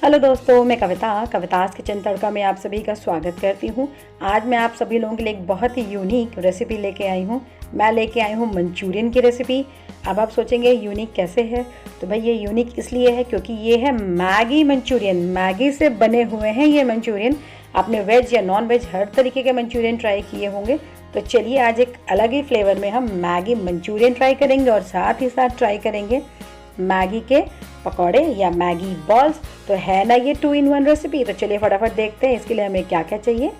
Hello दोस्तों, मैं कवितास kitchen तड़का में आप सभी का स्वागत करती हूँ। आज मैं आप सभी लोगों के लिए एक बहुत ही यूनिक रेसिपी लेके आई हूँ। मैं लेके आई हूँ मंचूरियन की रेसिपी। अब आप सोचेंगे यूनिक कैसे है, तो भाई ये यूनिक इसलिए है क्योंकि ये है मैगी मंचूरियन। मैगी से बने हुए हैं ये मंचूरियन। आपने वेज या नॉन वेज हर तरीके के मंचूरियन ट्राई किए होंगे, तो चलिए आज एक अलग ही फ्लेवर में हम मैगी मंचूरियन ट्राई करेंगे और साथ ही साथ ट्राई करेंगे मैगी के पकौड़े या मैगी बॉल्स। तो है ना ये 2 in 1 रेसिपी। तो चलिए फटाफट देखते हैं इसके लिए हमें क्या क्या चाहिए।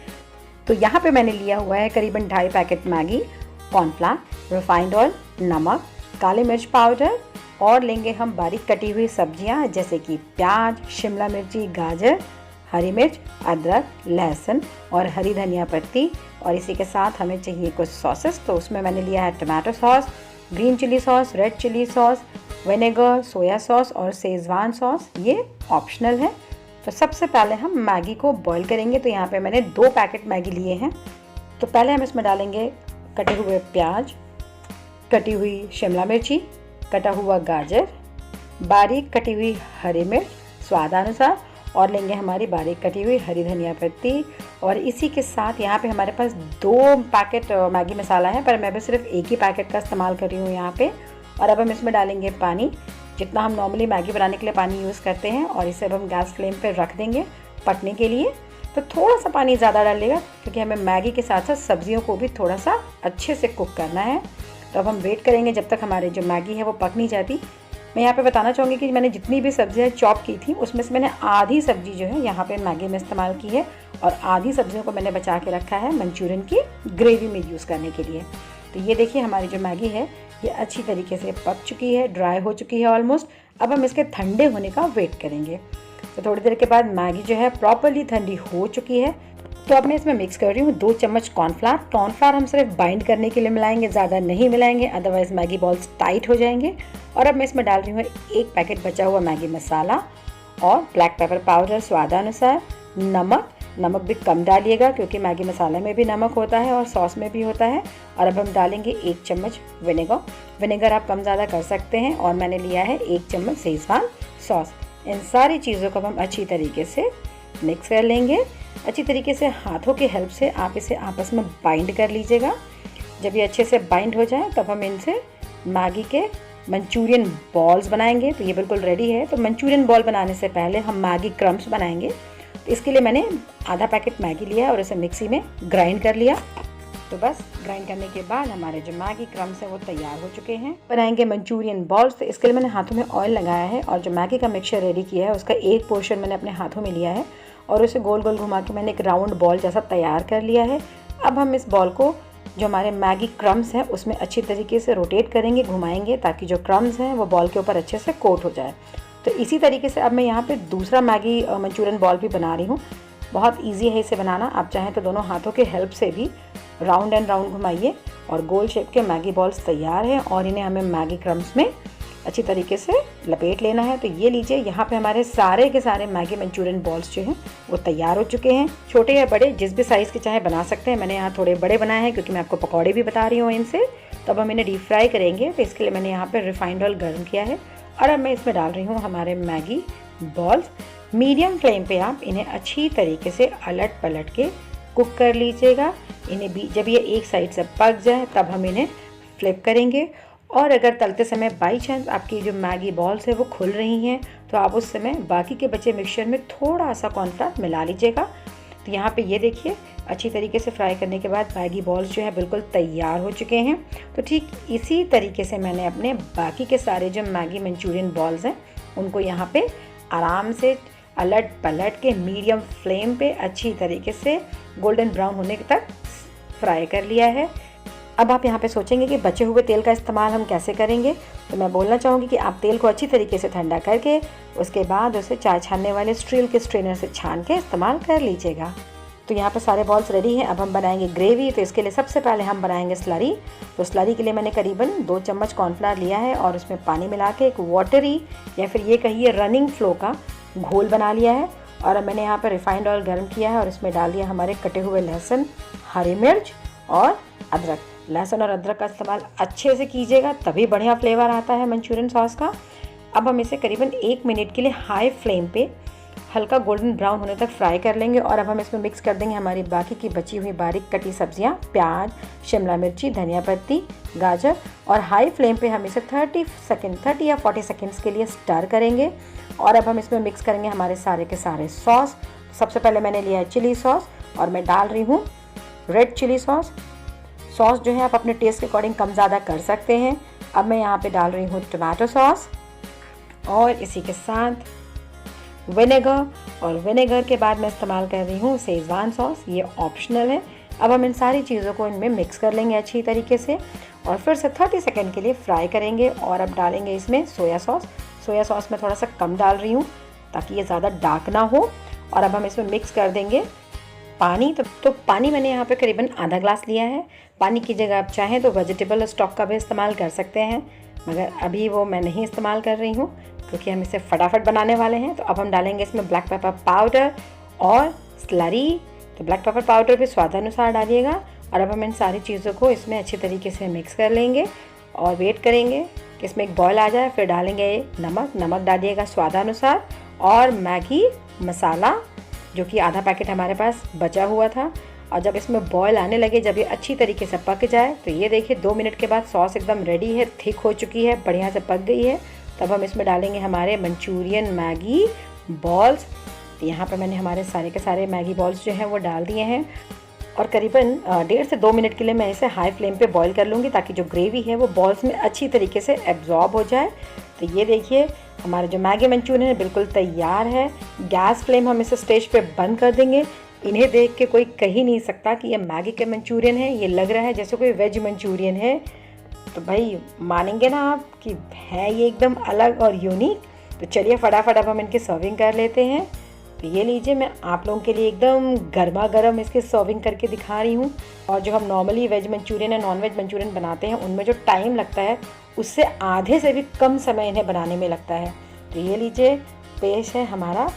तो यहाँ पे मैंने लिया हुआ है करीबन 2.5 packet Maggi, cornflour, refined oil, नमक, काली मिर्च पाउडर और लेंगे हम बारीक कटी हुई सब्जियाँ जैसे कि प्याज, शिमला मिर्ची, गाजर, हरी मिर्च, अदरक, लहसुन और हरी धनिया पत्ती। और इसी के साथ हमें चाहिए कुछ सॉसेस। तो उसमें मैंने लिया है tomato sauce, green chilli sauce, red chilli sauce, vinegar, soya sauce और शेजवान सॉस। ये ऑप्शनल है। तो सबसे पहले हम मैगी को बॉईल करेंगे। तो यहाँ पे मैंने 2 पैकेट मैगी लिए हैं। तो पहले हम इसमें डालेंगे कटे हुए प्याज, कटी हुई शिमला मिर्ची, कटा हुआ गाजर, बारीक कटी हुई हरी मिर्च स्वादानुसार और लेंगे हमारी बारीक कटी हुई हरी धनिया पत्ती। और इसी के साथ यहाँ पे हमारे पास 2 पैकेट मैगी मसाला है, पर मैं भी सिर्फ एक ही पैकेट का इस्तेमाल कर रही हूँ यहाँ पे। और अब हम इसमें डालेंगे पानी, जितना हम नॉर्मली मैगी बनाने के लिए पानी यूज़ करते हैं। और इसे अब हम गैस फ्लेम पे रख देंगे पकने के लिए। तो थोड़ा सा पानी ज़्यादा डालिएगा क्योंकि हमें मैगी के साथ साथ सब्जियों को भी थोड़ा सा अच्छे से कुक करना है। तो अब हम वेट करेंगे जब तक हमारे जो मैगी है वो पक नहीं जाती। मैं यहाँ पे बताना चाहूँगी कि मैंने जितनी भी सब्जियाँ चॉप की थी उसमें से मैंने आधी सब्जी जो है यहाँ पे मैगी में इस्तेमाल की है और आधी सब्जियों को मैंने बचा के रखा है मंचूरियन की ग्रेवी में यूज़ करने के लिए। तो ये देखिए हमारी जो मैगी है ये अच्छी तरीके से पक चुकी है, ड्राई हो चुकी है ऑलमोस्ट। अब हम इसके ठंडे होने का वेट करेंगे। तो थोड़ी देर के बाद मैगी जो है प्रॉपर्ली ठंडी हो चुकी है। तो अब मैं इसमें मिक्स कर रही हूँ 2 चम्मच कॉर्नफ्लावर। कॉर्नफ्लावर हम सिर्फ बाइंड करने के लिए मिलाएंगे, ज़्यादा नहीं मिलाएंगे, अदरवाइज़ मैगी बॉल्स टाइट हो जाएंगे। और अब मैं इसमें डाल रही हूँ 1 पैकेट बचा हुआ मैगी मसाला और ब्लैक पेपर पाउडर स्वादानुसार, नमक भी कम डालिएगा क्योंकि मैगी मसाले में भी नमक होता है और सॉस में भी होता है। और अब हम डालेंगे 1 चम्मच विनेगर आप कम ज़्यादा कर सकते हैं। और मैंने लिया है 1 चम्मच शेजवान सॉस। इन सारी चीज़ों को हम अच्छी तरीके से मिक्स कर लेंगे। अच्छी तरीके से हाथों की हेल्प से आप इसे आपस में बाइंड कर लीजिएगा। जब ये अच्छे से बाइंड हो जाए तब हम इनसे मैगी के मंचूरियन बॉल्स बनाएंगे। तो ये बिल्कुल रेडी है। तो मंचूरियन बॉल बनाने से पहले हम मैगी क्रम्स बनाएंगे। तो इसके लिए मैंने आधा पैकेट मैगी लिया और इसे मिक्सी में ग्राइंड कर लिया। तो बस ग्राइंड करने के बाद हमारे जो मैगी क्रम्स हैं वो तैयार हो चुके हैं। बनाएंगे मंचूरियन बॉल्स। तो इसके लिए मैंने हाथों में ऑयल लगाया है और जो मैगी का मिक्सचर रेडी किया है उसका एक पोर्शन मैंने अपने हाथों में लिया है और उसे गोल गोल घुमा के मैंने एक राउंड बॉल जैसा तैयार कर लिया है। अब हम इस बॉल को जो हमारे मैगी क्रम्स हैं उसमें अच्छी तरीके से रोटेट करेंगे, घुमाएंगे ताकि जो क्रम्स हैं वो बॉल के ऊपर अच्छे से कोट हो जाए। तो इसी तरीके से अब मैं यहाँ पे दूसरा मैगी मंचूरियन बॉल भी बना रही हूँ। बहुत इजी है इसे बनाना। आप चाहें तो दोनों हाथों के हेल्प से भी राउंड एंड राउंड घुमाइए और गोल शेप के मैगी बॉल्स तैयार हैं। और इन्हें हमें मैगी क्रम्स में अच्छी तरीके से लपेट लेना है। तो ये लीजिए, यहाँ पे हमारे सारे के सारे मैगी मंचूरियन बॉल्स जो हैं वो तैयार हो चुके हैं। छोटे या बड़े जिस भी साइज़ के चाहे बना सकते हैं। मैंने यहाँ थोड़े बड़े बनाए हैं क्योंकि मैं आपको पकौड़े भी बता रही हूँ इनसे। तो अब हम इन्हें डीप फ्राई करेंगे। तो इसके लिए मैंने यहाँ पर रिफाइंड ऑयल गर्म किया है और अब मैं इसमें डाल रही हूँ हमारे मैगी बॉल्स। मीडियम फ्लेम पे आप इन्हें अच्छी तरीके से अलट पलट के कुक कर लीजिएगा। इन्हें भी जब ये एक साइड से पक जाए तब हम इन्हें फ्लिप करेंगे। और अगर तलते समय बाई चांस आपकी जो मैगी बॉल्स है वो खुल रही हैं तो आप उस समय बाकी के बचे मिक्सचर में थोड़ा सा कॉर्नफ्लावर मिला लीजिएगा। तो यहाँ पे ये देखिए अच्छी तरीके से फ्राई करने के बाद मैगी बॉल्स जो है बिल्कुल तैयार हो चुके हैं। तो ठीक इसी तरीके से मैंने अपने बाकी के सारे जो मैगी मंचूरियन बॉल्स हैं उनको यहाँ पे आराम से अलट पलट के मीडियम फ्लेम पे अच्छी तरीके से गोल्डन ब्राउन होने तक फ्राई कर लिया है। अब आप यहाँ पे सोचेंगे कि बचे हुए तेल का इस्तेमाल हम कैसे करेंगे। तो मैं बोलना चाहूँगी कि आप तेल को अच्छी तरीके से ठंडा करके उसके बाद उसे चाय छानने वाले स्टील के स्ट्रेनर से छान के इस्तेमाल कर लीजिएगा। तो यहाँ पे सारे बॉल्स रेडी हैं। अब हम बनाएंगे ग्रेवी। तो इसके लिए सबसे पहले हम बनाएंगे स्लरी। तो स्लरी के लिए मैंने करीबन 2 चम्मच कॉर्नफ्लावर लिया है और उसमें पानी मिला के एक वाटरी या फिर ये कहिए रनिंग फ्लो का घोल बना लिया है। और अब मैंने यहाँ पर रिफाइंड ऑयल गर्म किया है और इसमें डाल दिया हमारे कटे हुए लहसुन, हरी मिर्च और अदरक। लहसुन और अदरक का इस्तेमाल अच्छे से कीजिएगा तभी बढ़िया फ्लेवर आता है मंचूरियन सॉस का। अब हम इसे करीबन 1 मिनट के लिए हाई फ्लेम पे हल्का गोल्डन ब्राउन होने तक फ्राई कर लेंगे। और अब हम इसमें मिक्स कर देंगे हमारी बाकी की बची हुई बारीक कटी सब्जियां, प्याज, शिमला मिर्ची, धनिया पत्ती, गाजर, और हाई फ्लेम पे हम इसे 30 या 40 सेकेंड्स के लिए स्टर करेंगे। और अब हम इसमें मिक्स करेंगे हमारे सारे के सारे सॉस। सबसे पहले मैंने लिया है चिली सॉस और मैं डाल रही हूँ रेड चिली सॉस। सॉस जो है आप अपने टेस्ट के अकॉर्डिंग कम ज़्यादा कर सकते हैं। अब मैं यहाँ पे डाल रही हूँ टमाटो सॉस और इसी के साथ विनेगर, और विनेगर के बाद मैं इस्तेमाल कर रही हूँ शेज़वान सॉस, ये ऑप्शनल है। अब हम इन सारी चीज़ों को इनमें मिक्स कर लेंगे अच्छी तरीके से और फिर से 30 सेकेंड के लिए फ्राई करेंगे। और अब डालेंगे इसमें सोया सॉस। सोया सॉस मैं थोड़ा सा कम डाल रही हूँ ताकि ये ज़्यादा डार्क ना हो। और अब हम इसमें मिक्स कर देंगे पानी। तो पानी मैंने यहाँ पे करीबन आधा ग्लास लिया है। पानी की जगह आप चाहें तो वेजिटेबल स्टॉक का भी इस्तेमाल कर सकते हैं, मगर अभी वो मैं नहीं इस्तेमाल कर रही हूँ क्योंकि हम इसे फटाफट बनाने वाले हैं। तो अब हम डालेंगे इसमें ब्लैक पेपर पाउडर और स्लरी। तो ब्लैक पेपर पाउडर भी स्वादानुसार डालिएगा। और अब हम इन सारी चीज़ों को इसमें अच्छी तरीके से मिक्स कर लेंगे और वेट करेंगे कि इसमें एक बॉयल आ जाए। फिर डालेंगे नमक डालिएगा स्वादानुसार, और मैगी मसाला जो कि आधा पैकेट हमारे पास बचा हुआ था। और जब इसमें बॉयल आने लगे, जब ये अच्छी तरीके से पक जाए, तो ये देखिए 2 मिनट के बाद सॉस एकदम रेडी है, थिक हो चुकी है, बढ़िया से पक गई है। तब हम इसमें डालेंगे हमारे मंचूरियन मैगी बॉल्स। यहाँ पर मैंने हमारे सारे के सारे मैगी बॉल्स जो हैं वो डाल दिए हैं और करीबन 1.5 से 2 मिनट के लिए मैं इसे हाई फ्लेम पे बॉईल कर लूँगी ताकि जो ग्रेवी है वो बॉल्स में अच्छी तरीके से एब्जॉर्ब हो जाए। तो ये देखिए हमारे जो मैगी मंचूरियन है बिल्कुल तैयार है। गैस फ्लेम हम इसे स्टेज पे बंद कर देंगे। इन्हें देख के कोई कह ही नहीं सकता कि ये मैगी के मंचूरियन है, ये लग रहा है जैसे कोई वेज मंचूरियन है। तो भाई मानेंगे ना आप कि है ये एकदम अलग और यूनिक। तो चलिए फटाफट अब हम इनकी सर्विंग कर लेते हैं। तो ये लीजिए, मैं आप लोगों के लिए एकदम गर्मा गर्म इसकी सर्विंग करके दिखा रही हूँ। और जो हम नॉर्मली वेज मंचूरियन या नॉन वेज मंचूरियन बनाते हैं उनमें जो टाइम लगता है उससे आधे से भी कम समय इन्हें बनाने में लगता है। तो ये लीजिए, पेश है हमारा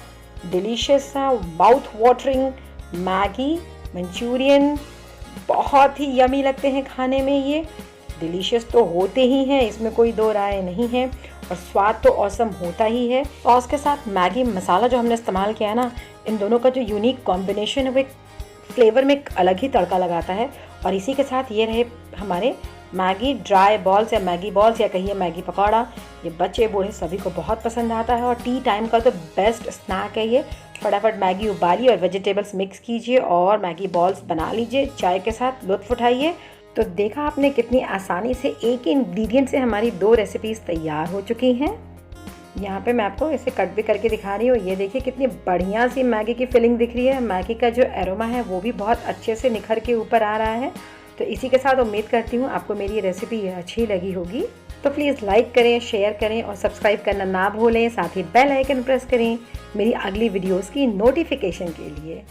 डिलीशियस सा माउथ वाटरिंग मैगी मंचूरियन। बहुत ही यमी लगते हैं खाने में, ये डिलीशियस तो होते ही हैं, इसमें कोई दो राय नहीं है, और स्वाद तो औसम होता ही है। सॉस के साथ मैगी मसाला जो हमने इस्तेमाल किया है ना, इन दोनों का जो यूनिक कॉम्बिनेशन है वो एक फ्लेवर में एक अलग ही तड़का लगाता है। और इसी के साथ ये रहे हमारे मैगी ड्राई बॉल्स या मैगी बॉल्स या कहिए मैगी पकौड़ा। ये बच्चे बूढ़े सभी को बहुत पसंद आता है और टी टाइम का तो बेस्ट स्नैक है ये। फटाफट मैगी उबालिए और वेजिटेबल्स मिक्स कीजिए और मैगी बॉल्स बना लीजिए, चाय के साथ लुत्फ़ उठाइए। तो देखा आपने कितनी आसानी से एक ही इंग्रेडिएंट से हमारी 2 रेसिपीज़ तैयार हो चुकी हैं। यहाँ पे मैं आपको इसे कट भी करके दिखा रही हूँ। ये देखिए कितनी बढ़िया सी मैगी की फिलिंग दिख रही है। मैगी का जो एरोमा है वो भी बहुत अच्छे से निखर के ऊपर आ रहा है। तो इसी के साथ उम्मीद करती हूँ आपको मेरी रेसिपी अच्छी लगी होगी। तो प्लीज़ लाइक करें, शेयर करें और सब्सक्राइब करना ना भूलें। साथ ही बेल आइकन प्रेस करें मेरी अगली वीडियोज़ की नोटिफिकेशन के लिए।